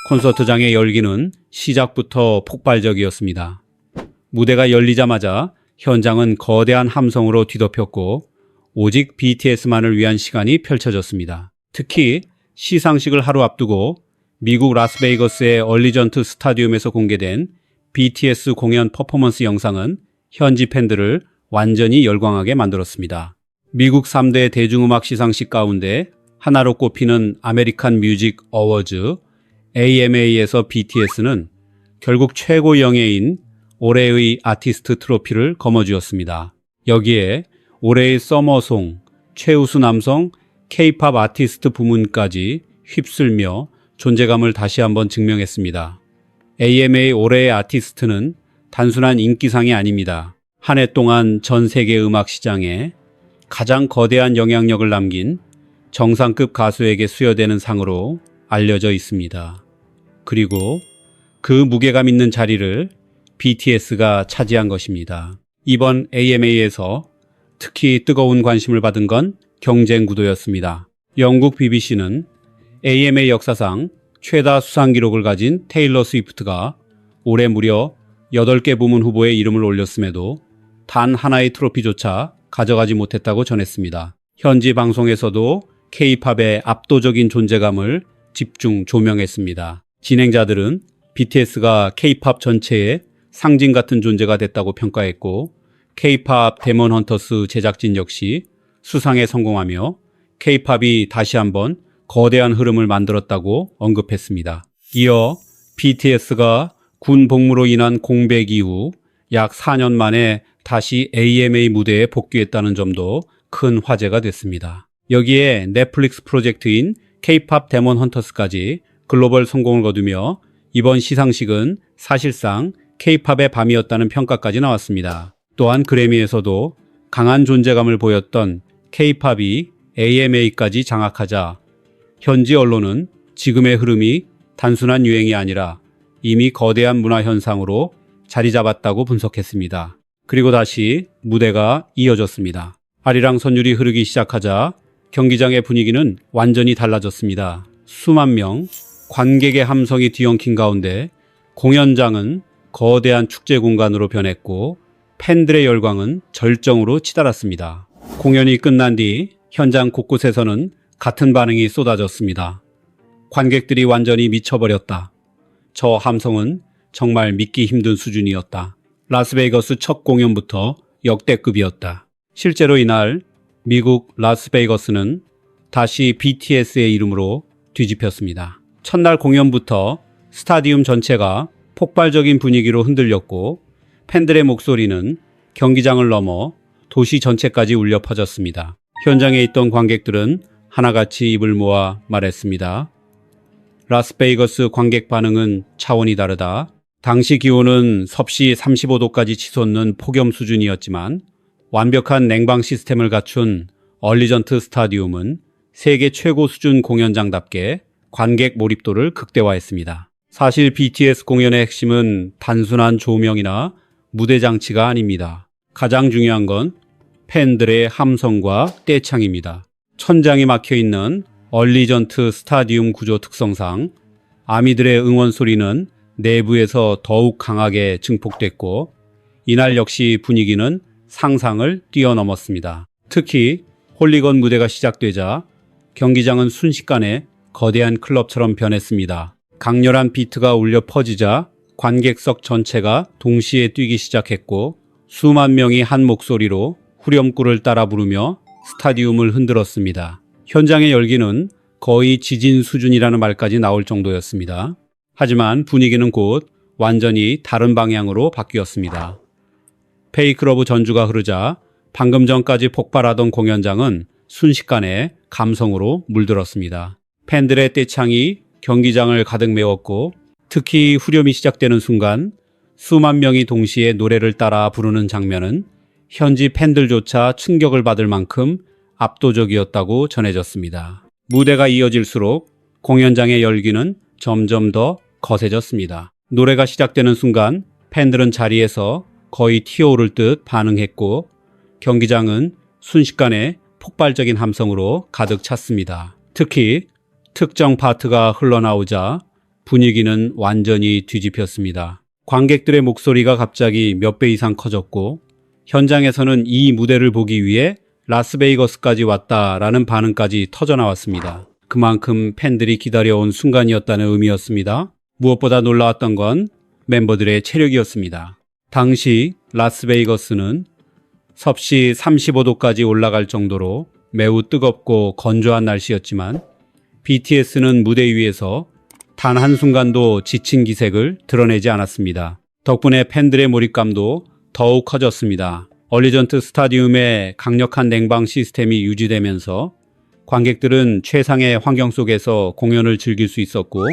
콘서트장의 열기는 시작부터 폭발적이었습니다. 무대가 열리자마자 현장은 거대한 함성으로 뒤덮였고 오직 BTS만을 위한 시간이 펼쳐졌습니다. 특히 시상식을 하루 앞두고 미국 라스베이거스의 얼리전트 스타디움에서 공개된 BTS 공연 퍼포먼스 영상은 현지 팬들을 완전히 열광하게 만들었습니다. 미국 3대 대중음악 시상식 가운데 하나로 꼽히는 아메리칸 뮤직 어워즈 AMA에서 BTS는 결국 최고 영예인 올해의 아티스트 트로피를 거머쥐었습니다. 여기에 올해의 서머송, 최우수 남성 K-팝 아티스트 부문까지 휩쓸며 존재감을 다시 한번 증명했습니다. AMA 올해의 아티스트는 단순한 인기상이 아닙니다. 한 해 동안 전 세계 음악 시장에 가장 거대한 영향력을 남긴 정상급 가수에게 수여되는 상으로 알려져 있습니다. 그리고 그 무게감 있는 자리를 BTS가 차지한 것입니다. 이번 AMA에서 특히 뜨거운 관심을 받은 건 경쟁 구도였습니다. 영국 BBC는 AMA 역사상 최다 수상 기록을 가진 테일러 스위프트가 올해 무려 8개 부문 후보에 이름을 올렸음에도 단 하나의 트로피조차 가져가지 못했다고 전했습니다. 현지 방송에서도 K-팝의 압도적인 존재감을 집중 조명했습니다. 진행자들은 BTS가 K-팝 전체의 상징 같은 존재가 됐다고 평가했고 K-팝 데몬 헌터스 제작진 역시 수상에 성공하며 K-팝이 다시 한번 거대한 흐름을 만들었다고 언급했습니다. 이어 BTS가 군 복무로 인한 공백 이후 약 4년 만에 다시 AMA 무대에 복귀했다는 점도 큰 화제가 됐습니다. 여기에 넷플릭스 프로젝트인 K-팝 데몬 헌터스까지 글로벌 성공을 거두며 이번 시상식은 사실상 K-팝의 밤이었다는 평가까지 나왔습니다. 또한 그래미에서도 강한 존재감을 보였던 K-팝이 AMA까지 장악하자 현지 언론은 지금의 흐름이 단순한 유행이 아니라 이미 거대한 문화 현상으로 자리 잡았다고 분석했습니다. 그리고 다시 무대가 이어졌습니다. 아리랑 선율이 흐르기 시작하자 경기장의 분위기는 완전히 달라졌습니다. 수만 명, 관객의 함성이 뒤엉킨 가운데 공연장은 거대한 축제 공간으로 변했고 팬들의 열광은 절정으로 치달았습니다. 공연이 끝난 뒤 현장 곳곳에서는 같은 반응이 쏟아졌습니다. 관객들이 완전히 미쳐버렸다. 저 함성은 정말 믿기 힘든 수준이었다. 라스베이거스 첫 공연부터 역대급이었다. 실제로 이날 미국 라스베이거스는 다시 BTS의 이름으로 뒤집혔습니다. 첫날 공연부터 스타디움 전체가 폭발적인 분위기로 흔들렸고 팬들의 목소리는 경기장을 넘어 도시 전체까지 울려 퍼졌습니다. 현장에 있던 관객들은 하나같이 입을 모아 말했습니다. 라스베이거스 관객 반응은 차원이 다르다. 당시 기온은 섭씨 35도까지 치솟는 폭염 수준이었지만 완벽한 냉방 시스템을 갖춘 얼리전트 스타디움은 세계 최고 수준 공연장답게 관객 몰입도를 극대화했습니다. 사실 BTS 공연의 핵심은 단순한 조명이나 무대 장치가 아닙니다. 가장 중요한 건 팬들의 함성과 떼창입니다. 천장이 막혀있는 얼리전트 스타디움 구조 특성상 아미들의 응원 소리는 내부에서 더욱 강하게 증폭됐고 이날 역시 분위기는 상상을 뛰어넘었습니다. 특히 홀리건 무대가 시작되자 경기장은 순식간에 거대한 클럽처럼 변했습니다. 강렬한 비트가 울려 퍼지자 관객석 전체가 동시에 뛰기 시작했고 수만 명이 한 목소리로 후렴구를 따라 부르며 스타디움을 흔들었습니다. 현장의 열기는 거의 지진 수준이라는 말까지 나올 정도였습니다. 하지만 분위기는 곧 완전히 다른 방향으로 바뀌었습니다. 페이크 러브 전주가 흐르자 방금 전까지 폭발하던 공연장은 순식간에 감성으로 물들었습니다. 팬들의 떼창이 경기장을 가득 메웠고 특히 후렴이 시작되는 순간 수만 명이 동시에 노래를 따라 부르는 장면은 현지 팬들조차 충격을 받을 만큼 압도적이었다고 전해졌습니다. 무대가 이어질수록 공연장의 열기는 점점 더 거세졌습니다. 노래가 시작되는 순간 팬들은 자리에서 거의 튀어오를 듯 반응했고 경기장은 순식간에 폭발적인 함성으로 가득 찼습니다. 특히 특정 파트가 흘러나오자 분위기는 완전히 뒤집혔습니다. 관객들의 목소리가 갑자기 몇 배 이상 커졌고 현장에서는 이 무대를 보기 위해 라스베이거스까지 왔다라는 반응까지 터져나왔습니다. 그만큼 팬들이 기다려온 순간이었다는 의미였습니다. 무엇보다 놀라웠던 건 멤버들의 체력이었습니다. 당시 라스베이거스는 섭씨 35도까지 올라갈 정도로 매우 뜨겁고 건조한 날씨였지만 BTS는 무대 위에서 단 한순간도 지친 기색을 드러내지 않았습니다. 덕분에 팬들의 몰입감도 더욱 커졌습니다. 얼리전트 스타디움의 강력한 냉방 시스템이 유지되면서 관객들은 최상의 환경 속에서 공연을 즐길 수 있었고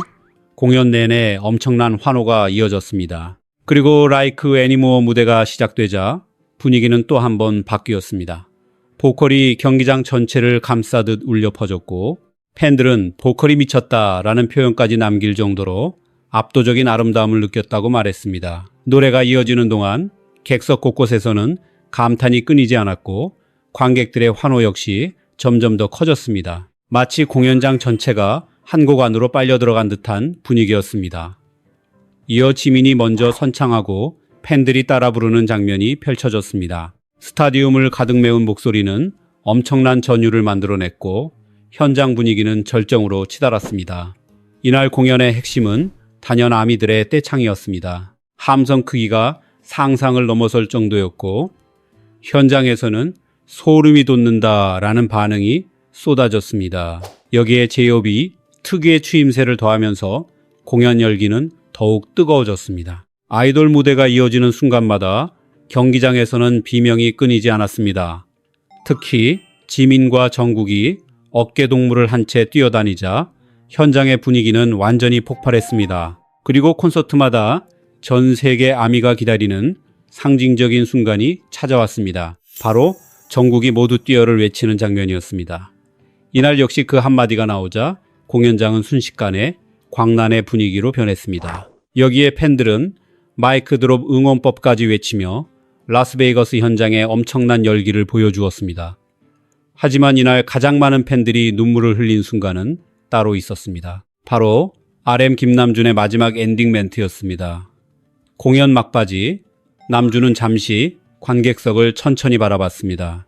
공연 내내 엄청난 환호가 이어졌습니다. 그리고 라이크 애니모어 무대가 시작되자 분위기는 또 한 번 바뀌었습니다. 보컬이 경기장 전체를 감싸듯 울려 퍼졌고 팬들은 보컬이 미쳤다라는 표현까지 남길 정도로 압도적인 아름다움을 느꼈다고 말했습니다. 노래가 이어지는 동안 객석 곳곳에서는 감탄이 끊이지 않았고 관객들의 환호 역시 점점 더 커졌습니다. 마치 공연장 전체가 한 곡 안으로 빨려 들어간 듯한 분위기였습니다. 이어 지민이 먼저 선창하고 팬들이 따라 부르는 장면이 펼쳐졌습니다. 스타디움을 가득 메운 목소리는 엄청난 전율을 만들어냈고 현장 분위기는 절정으로 치달았습니다. 이날 공연의 핵심은 단연 아미들의 떼창이었습니다. 함성 크기가 상상을 넘어설 정도였고 현장에서는 소름이 돋는다라는 반응이 쏟아졌습니다. 여기에 제이홉이 특유의 추임새를 더하면서 공연 열기는 더욱 뜨거워졌습니다. 아이돌 무대가 이어지는 순간마다 경기장에서는 비명이 끊이지 않았습니다. 특히 지민과 정국이 어깨동무를 한 채 뛰어다니자 현장의 분위기는 완전히 폭발했습니다. 그리고 콘서트마다 전 세계 아미가 기다리는 상징적인 순간이 찾아왔습니다. 바로 정국이 모두 뛰어를 외치는 장면이었습니다. 이날 역시 그 한마디가 나오자 공연장은 순식간에 광란의 분위기로 변했습니다. 여기에 팬들은 마이크 드롭 응원법까지 외치며 라스베이거스 현장에 엄청난 열기를 보여주었습니다. 하지만 이날 가장 많은 팬들이 눈물을 흘린 순간은 따로 있었습니다. 바로 RM 김남준의 마지막 엔딩 멘트였습니다. 공연 막바지 남준은 잠시 관객석을 천천히 바라봤습니다.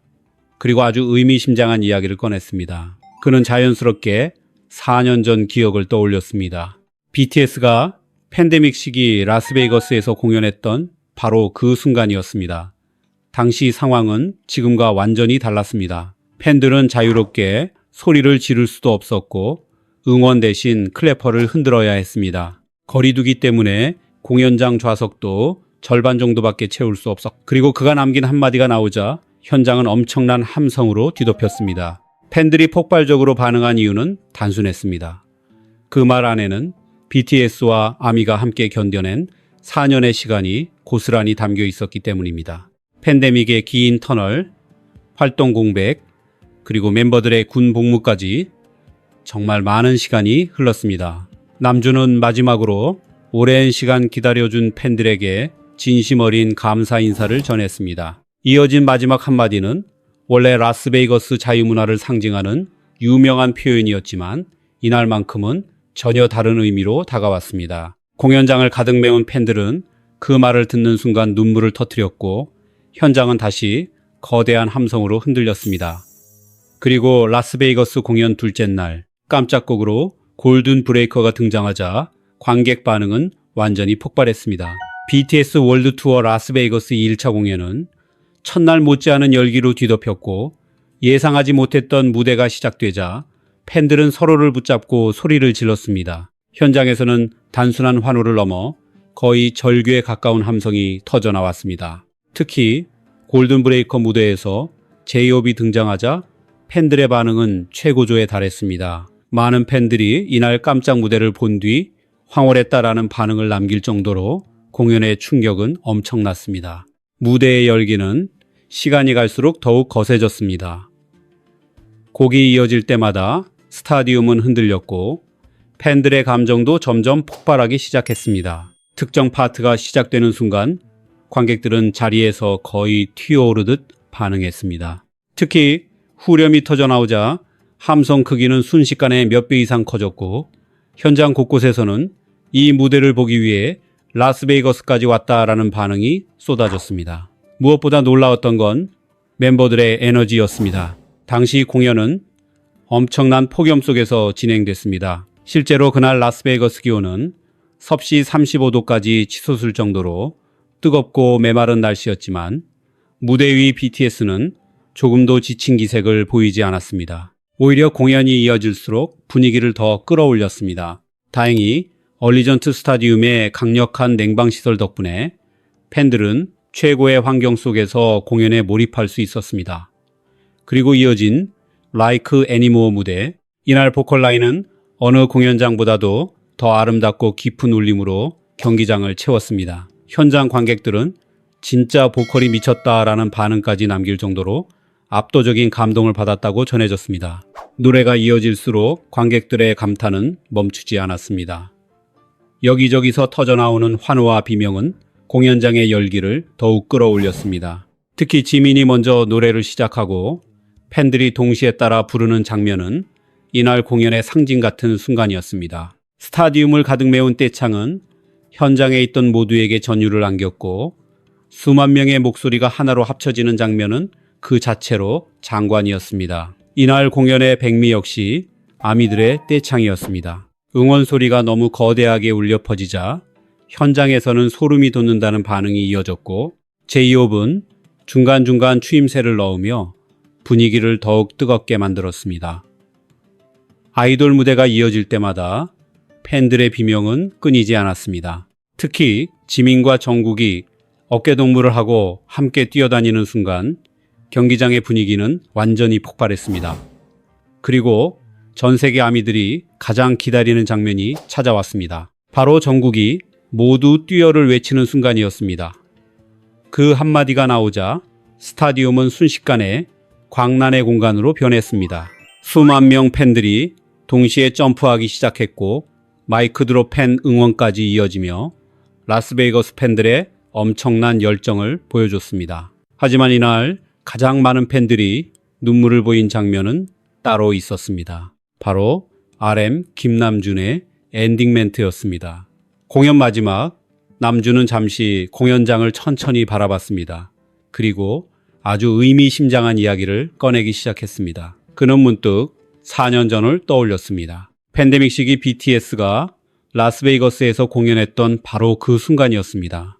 그리고 아주 의미심장한 이야기를 꺼냈습니다. 그는 자연스럽게 4년 전 기억을 떠올렸습니다. BTS가 팬데믹 시기 라스베이거스에서 공연했던 바로 그 순간이었습니다. 당시 상황은 지금과 완전히 달랐습니다. 팬들은 자유롭게 소리를 지를 수도 없었고 응원 대신 클래퍼를 흔들어야 했습니다. 거리두기 때문에 공연장 좌석도 절반 정도밖에 채울 수 없었고 그리고 그가 남긴 한마디가 나오자 현장은 엄청난 함성으로 뒤덮였습니다. 팬들이 폭발적으로 반응한 이유는 단순했습니다. 그 말 안에는 BTS와 아미가 함께 견뎌낸 4년의 시간이 고스란히 담겨 있었기 때문입니다. 팬데믹의 긴 터널, 활동 공백, 그리고 멤버들의 군 복무까지 정말 많은 시간이 흘렀습니다. 남준은 마지막으로 오랜 시간 기다려준 팬들에게 진심 어린 감사 인사를 전했습니다. 이어진 마지막 한마디는 원래 라스베이거스 자유문화를 상징하는 유명한 표현이었지만 이날만큼은 전혀 다른 의미로 다가왔습니다. 공연장을 가득 메운 팬들은 그 말을 듣는 순간 눈물을 터뜨렸고 현장은 다시 거대한 함성으로 흔들렸습니다. 그리고 라스베이거스 공연 둘째 날 깜짝곡으로 골든 브레이커가 등장하자 관객 반응은 완전히 폭발했습니다. BTS 월드 투어 라스베이거스 2일차 공연은 첫날 못지않은 열기로 뒤덮였고 예상하지 못했던 무대가 시작되자 팬들은 서로를 붙잡고 소리를 질렀습니다. 현장에서는 단순한 환호를 넘어 거의 절규에 가까운 함성이 터져나왔습니다. 특히 골든 브레이커 무대에서 제이홉이 등장하자 팬들의 반응은 최고조에 달했습니다. 많은 팬들이 이날 깜짝 무대를 본 뒤 황홀했다라는 반응을 남길 정도로 공연의 충격은 엄청났습니다. 무대의 열기는 시간이 갈수록 더욱 거세졌습니다. 곡이 이어질 때마다 스타디움은 흔들렸고 팬들의 감정도 점점 폭발하기 시작했습니다. 특정 파트가 시작되는 순간 관객들은 자리에서 거의 튀어오르듯 반응했습니다. 특히 후렴이 터져나오자 함성 크기는 순식간에 몇 배 이상 커졌고 현장 곳곳에서는 이 무대를 보기 위해 라스베이거스까지 왔다라는 반응이 쏟아졌습니다. 무엇보다 놀라웠던 건 멤버들의 에너지였습니다. 당시 공연은 엄청난 폭염 속에서 진행됐습니다. 실제로 그날 라스베이거스 기온은 섭씨 35도까지 치솟을 정도로 뜨겁고 메마른 날씨였지만 무대 위 BTS는 조금도 지친 기색을 보이지 않았습니다. 오히려 공연이 이어질수록 분위기를 더 끌어올렸습니다. 다행히 얼리전트 스타디움의 강력한 냉방시설 덕분에 팬들은 최고의 환경 속에서 공연에 몰입할 수 있었습니다. 그리고 이어진 Like Anymore 무대, 이날 보컬 라인은 어느 공연장보다도 더 아름답고 깊은 울림으로 경기장을 채웠습니다. 현장 관객들은 진짜 보컬이 미쳤다라는 반응까지 남길 정도로 압도적인 감동을 받았다고 전해졌습니다. 노래가 이어질수록 관객들의 감탄은 멈추지 않았습니다. 여기저기서 터져나오는 환호와 비명은 공연장의 열기를 더욱 끌어올렸습니다. 특히 지민이 먼저 노래를 시작하고 팬들이 동시에 따라 부르는 장면은 이날 공연의 상징 같은 순간이었습니다. 스타디움을 가득 메운 떼창은 현장에 있던 모두에게 전율을 안겼고 수만 명의 목소리가 하나로 합쳐지는 장면은 그 자체로 장관이었습니다. 이날 공연의 백미 역시 아미들의 떼창이었습니다. 응원 소리가 너무 거대하게 울려 퍼지자 현장에서는 소름이 돋는다는 반응이 이어졌고 제이홉은 중간중간 추임새를 넣으며 분위기를 더욱 뜨겁게 만들었습니다. 아이돌 무대가 이어질 때마다 팬들의 비명은 끊이지 않았습니다. 특히 지민과 정국이 어깨동무를 하고 함께 뛰어다니는 순간 경기장의 분위기는 완전히 폭발했습니다. 그리고 전 세계 아미들이 가장 기다리는 장면이 찾아왔습니다. 바로 정국이 모두 뛰어를 외치는 순간이었습니다. 그 한마디가 나오자 스타디움은 순식간에 광란의 공간으로 변했습니다. 수만 명 팬들이 동시에 점프하기 시작했고 마이크 드롭 팬 응원까지 이어지며 라스베이거스 팬들의 엄청난 열정을 보여줬습니다. 하지만 이날 가장 많은 팬들이 눈물을 보인 장면은 따로 있었습니다. 바로 RM 김남준의 엔딩 멘트였습니다. 공연 마지막, 남준은 잠시 공연장을 천천히 바라봤습니다. 그리고 아주 의미심장한 이야기를 꺼내기 시작했습니다. 그는 문득 4년 전을 떠올렸습니다. 팬데믹 시기 BTS가 라스베이거스에서 공연했던 바로 그 순간이었습니다.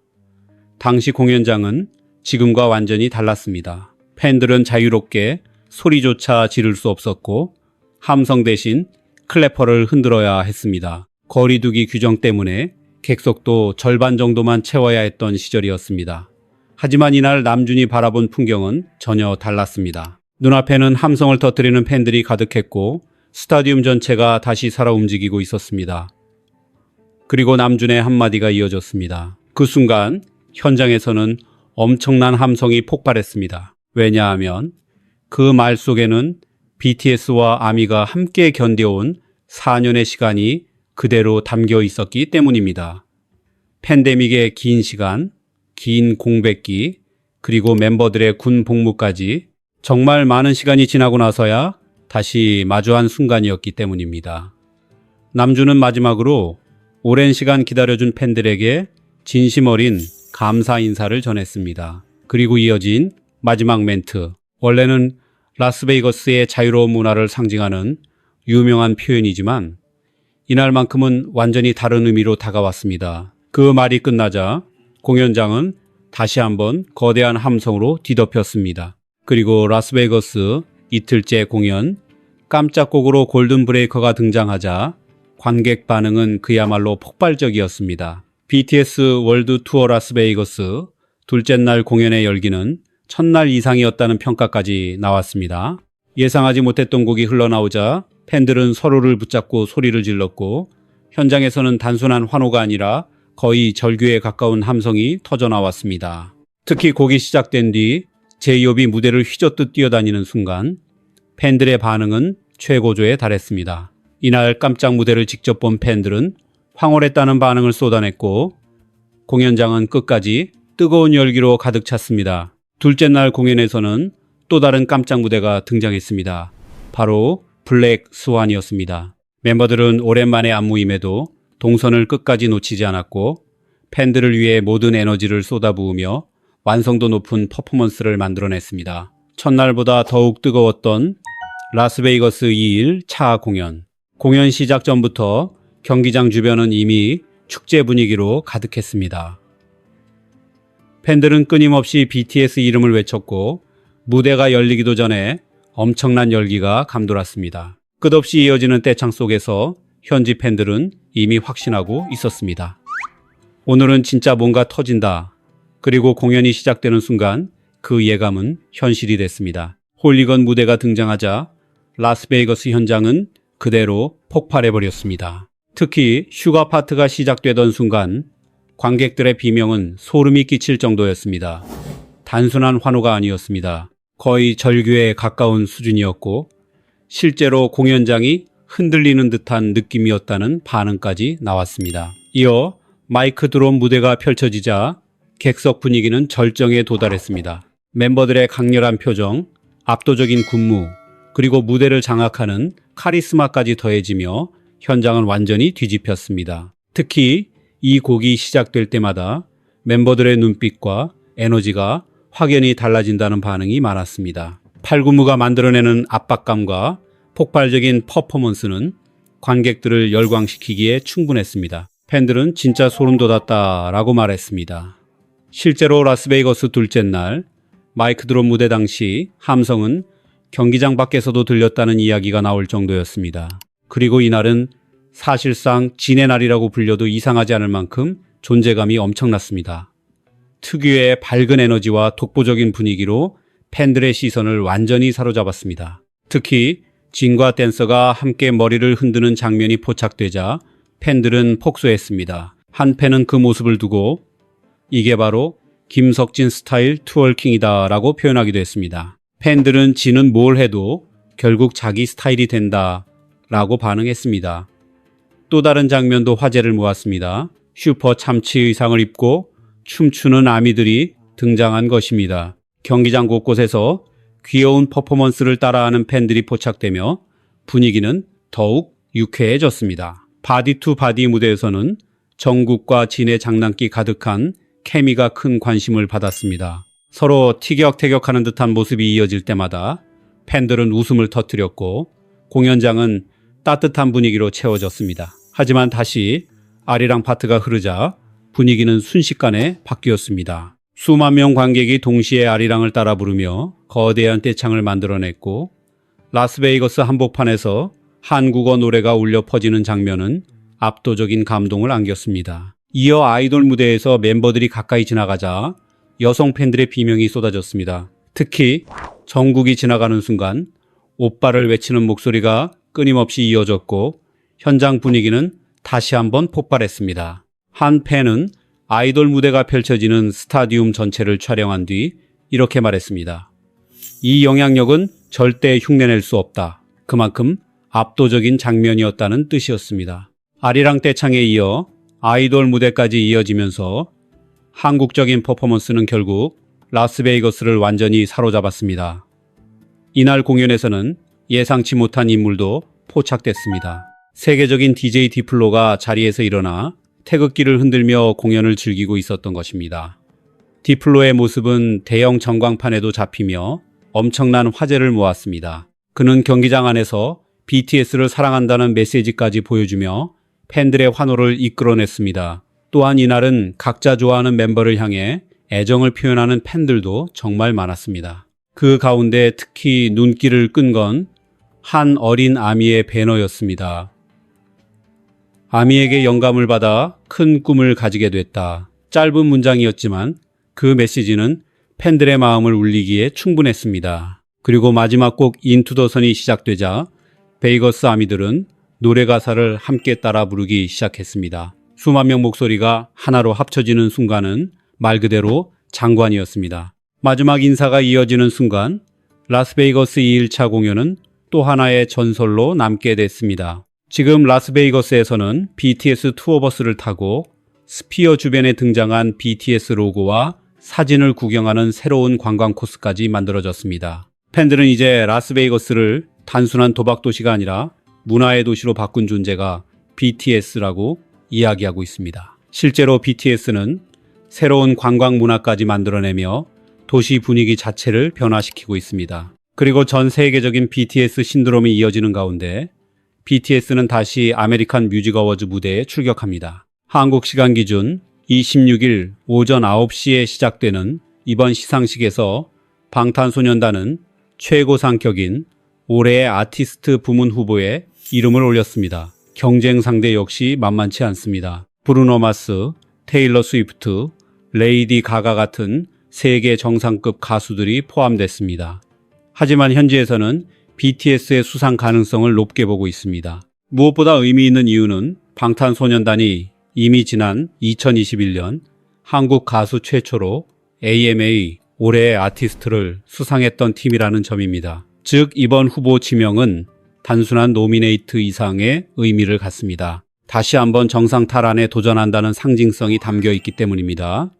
당시 공연장은 지금과 완전히 달랐습니다. 팬들은 자유롭게 소리조차 지를 수 없었고 함성 대신 클래퍼를 흔들어야 했습니다. 거리두기 규정 때문에 객석도 절반 정도만 채워야 했던 시절이었습니다. 하지만 이날 남준이 바라본 풍경은 전혀 달랐습니다. 눈앞에는 함성을 터뜨리는 팬들이 가득했고 스타디움 전체가 다시 살아 움직이고 있었습니다. 그리고 남준의 한마디가 이어졌습니다. 그 순간 현장에서는 엄청난 함성이 폭발했습니다. 왜냐하면 그 말 속에는 BTS와 아미가 함께 견뎌온 4년의 시간이 그대로 담겨 있었기 때문입니다. 팬데믹의 긴 시간, 긴 공백기, 그리고 멤버들의 군 복무까지 정말 많은 시간이 지나고 나서야 다시 마주한 순간이었기 때문입니다. 남준은 마지막으로 오랜 시간 기다려준 팬들에게 진심 어린 감사 인사를 전했습니다. 그리고 이어진 마지막 멘트. 원래는 라스베이거스의 자유로운 문화를 상징하는 유명한 표현이지만 이날만큼은 완전히 다른 의미로 다가왔습니다. 그 말이 끝나자 공연장은 다시 한번 거대한 함성으로 뒤덮였습니다. 그리고 라스베이거스 이틀째 공연, 깜짝 곡으로 골든 브레이커가 등장하자 관객 반응은 그야말로 폭발적이었습니다. BTS 월드 투어 라스베이거스 둘째 날 공연의 열기는 첫날 이상이었다는 평가까지 나왔습니다. 예상하지 못했던 곡이 흘러나오자 팬들은 서로를 붙잡고 소리를 질렀고 현장에서는 단순한 환호가 아니라 거의 절규에 가까운 함성이 터져나왔습니다. 특히 곡이 시작된 뒤 제이홉이 무대를 휘젓듯 뛰어다니는 순간 팬들의 반응은 최고조에 달했습니다. 이날 깜짝 무대를 직접 본 팬들은 황홀했다는 반응을 쏟아냈고 공연장은 끝까지 뜨거운 열기로 가득 찼습니다. 둘째 날 공연에서는 또 다른 깜짝 무대가 등장했습니다. 바로 블랙 스완이었습니다. 멤버들은 오랜만의 안무임에도 동선을 끝까지 놓치지 않았고 팬들을 위해 모든 에너지를 쏟아부으며 완성도 높은 퍼포먼스를 만들어냈습니다. 첫날보다 더욱 뜨거웠던 라스베이거스 2일 차 공연. 공연 시작 전부터 경기장 주변은 이미 축제 분위기로 가득했습니다. 팬들은 끊임없이 BTS 이름을 외쳤고 무대가 열리기도 전에 엄청난 열기가 감돌았습니다. 끝없이 이어지는 떼창 속에서 현지 팬들은 이미 확신하고 있었습니다. 오늘은 진짜 뭔가 터진다. 그리고 공연이 시작되는 순간 그 예감은 현실이 됐습니다. 홀리건 무대가 등장하자 라스베이거스 현장은 그대로 폭발해버렸습니다. 특히 슈가 파트가 시작되던 순간 관객들의 비명은 소름이 끼칠 정도였습니다. 단순한 환호가 아니었습니다. 거의 절규에 가까운 수준이었고 실제로 공연장이 흔들리는 듯한 느낌이었다는 반응까지 나왔습니다. 이어 마이크 드론 무대가 펼쳐지자 객석 분위기는 절정에 도달했습니다. 멤버들의 강렬한 표정, 압도적인 군무, 그리고 무대를 장악하는 카리스마까지 더해지며 현장은 완전히 뒤집혔습니다. 특히 이 곡이 시작될 때마다 멤버들의 눈빛과 에너지가 확연히 달라진다는 반응이 많았습니다. 팔군무가 만들어내는 압박감과 폭발적인 퍼포먼스는 관객들을 열광시키기에 충분했습니다. 팬들은 진짜 소름 돋았다라고 말했습니다. 실제로 라스베이거스 둘째 날 마이크 드론 무대 당시 함성은 경기장 밖에서도 들렸다는 이야기가 나올 정도였습니다. 그리고 이날은 사실상 진의 날이라고 불려도 이상하지 않을 만큼 존재감이 엄청났습니다. 특유의 밝은 에너지와 독보적인 분위기로 팬들의 시선을 완전히 사로잡았습니다. 특히 진과 댄서가 함께 머리를 흔드는 장면이 포착되자 팬들은 폭소했습니다. 한 팬은 그 모습을 두고 이게 바로 김석진 스타일 트월킹이다 라고 표현하기도 했습니다. 팬들은 진은 뭘 해도 결국 자기 스타일이 된다 라고 반응했습니다. 또 다른 장면도 화제를 모았습니다. 슈퍼 참치 의상을 입고 춤추는 아미들이 등장한 것입니다. 경기장 곳곳에서 귀여운 퍼포먼스를 따라하는 팬들이 포착되며 분위기는 더욱 유쾌해졌습니다. 바디 투 바디 무대에서는 정국과 진의 장난기 가득한 케미가 큰 관심을 받았습니다. 서로 티격태격하는 듯한 모습이 이어질 때마다 팬들은 웃음을 터뜨렸고 공연장은 따뜻한 분위기로 채워졌습니다. 하지만 다시 아리랑 파트가 흐르자 분위기는 순식간에 바뀌었습니다. 수만 명 관객이 동시에 아리랑을 따라 부르며 거대한 떼창을 만들어냈고 라스베이거스 한복판에서 한국어 노래가 울려 퍼지는 장면은 압도적인 감동을 안겼습니다. 이어 아이돌 무대에서 멤버들이 가까이 지나가자 여성 팬들의 비명이 쏟아졌습니다. 특히 정국이 지나가는 순간 오빠를 외치는 목소리가 끊임없이 이어졌고 현장 분위기는 다시 한번 폭발했습니다. 한 팬은 아이돌 무대가 펼쳐지는 스타디움 전체를 촬영한 뒤 이렇게 말했습니다. 이 영향력은 절대 흉내낼 수 없다. 그만큼 압도적인 장면이었다는 뜻이었습니다. 아리랑 떼창에 이어 아이돌 무대까지 이어지면서 한국적인 퍼포먼스는 결국 라스베이거스를 완전히 사로잡았습니다. 이날 공연에서는 예상치 못한 인물도 포착됐습니다. 세계적인 DJ 디플로가 자리에서 일어나 태극기를 흔들며 공연을 즐기고 있었던 것입니다. 디플로의 모습은 대형 전광판에도 잡히며 엄청난 화제를 모았습니다. 그는 경기장 안에서 BTS를 사랑한다는 메시지까지 보여주며 팬들의 환호를 이끌어냈습니다. 또한 이날은 각자 좋아하는 멤버를 향해 애정을 표현하는 팬들도 정말 많았습니다. 그 가운데 특히 눈길을 끈 건 한 어린 아미의 배너였습니다. 아미에게 영감을 받아 큰 꿈을 가지게 됐다. 짧은 문장이었지만 그 메시지는 팬들의 마음을 울리기에 충분했습니다. 그리고 마지막 곡 인투 더 선이 시작되자 베이거스 아미들은 노래 가사를 함께 따라 부르기 시작했습니다. 수만 명 목소리가 하나로 합쳐지는 순간은 말 그대로 장관이었습니다. 마지막 인사가 이어지는 순간 라스베이거스 2일차 공연은 또 하나의 전설로 남게 됐습니다. 지금 라스베이거스에서는 BTS 투어버스를 타고 스피어 주변에 등장한 BTS 로고와 사진을 구경하는 새로운 관광 코스까지 만들어졌습니다. 팬들은 이제 라스베이거스를 단순한 도박 도시가 아니라 문화의 도시로 바꾼 존재가 BTS라고 이야기하고 있습니다. 실제로 BTS는 새로운 관광 문화까지 만들어내며 도시 분위기 자체를 변화시키고 있습니다. 그리고 전 세계적인 BTS 신드롬이 이어지는 가운데 BTS는 다시 아메리칸 뮤직 어워즈 무대에 출격합니다. 한국 시간 기준 26일 오전 9시에 시작되는 이번 시상식에서 방탄소년단은 최고상격인 올해의 아티스트 부문 후보에 이름을 올렸습니다. 경쟁 상대 역시 만만치 않습니다. 브루노 마스, 테일러 스위프트, 레이디 가가 같은 세계 정상급 가수들이 포함됐습니다. 하지만 현지에서는 BTS의 수상 가능성을 높게 보고 있습니다. 무엇보다 의미 있는 이유는 방탄소년단이 이미 지난 2021년 한국 가수 최초로 AMA 올해의 아티스트를 수상했던 팀이라는 점입니다. 즉 이번 후보 지명은 단순한 노미네이트 이상의 의미를 갖습니다. 다시 한번 정상 탈환에 도전한다는 상징성이 담겨 있기 때문입니다.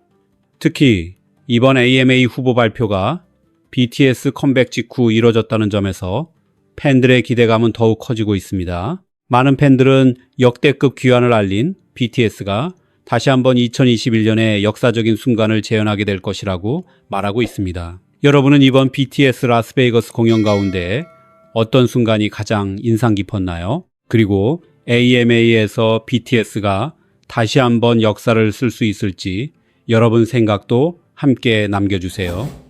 특히 이번 AMA 후보 발표가 BTS 컴백 직후 이뤄졌다는 점에서 팬들의 기대감은 더욱 커지고 있습니다. 많은 팬들은 역대급 귀환을 알린 BTS가 다시 한번 2021년에 역사적인 순간을 재현하게 될 것이라고 말하고 있습니다. 여러분은 이번 BTS 라스베이거스 공연 가운데 어떤 순간이 가장 인상 깊었나요? 그리고 AMA에서 BTS가 다시 한번 역사를 쓸 수 있을지 여러분 생각도 함께 남겨주세요.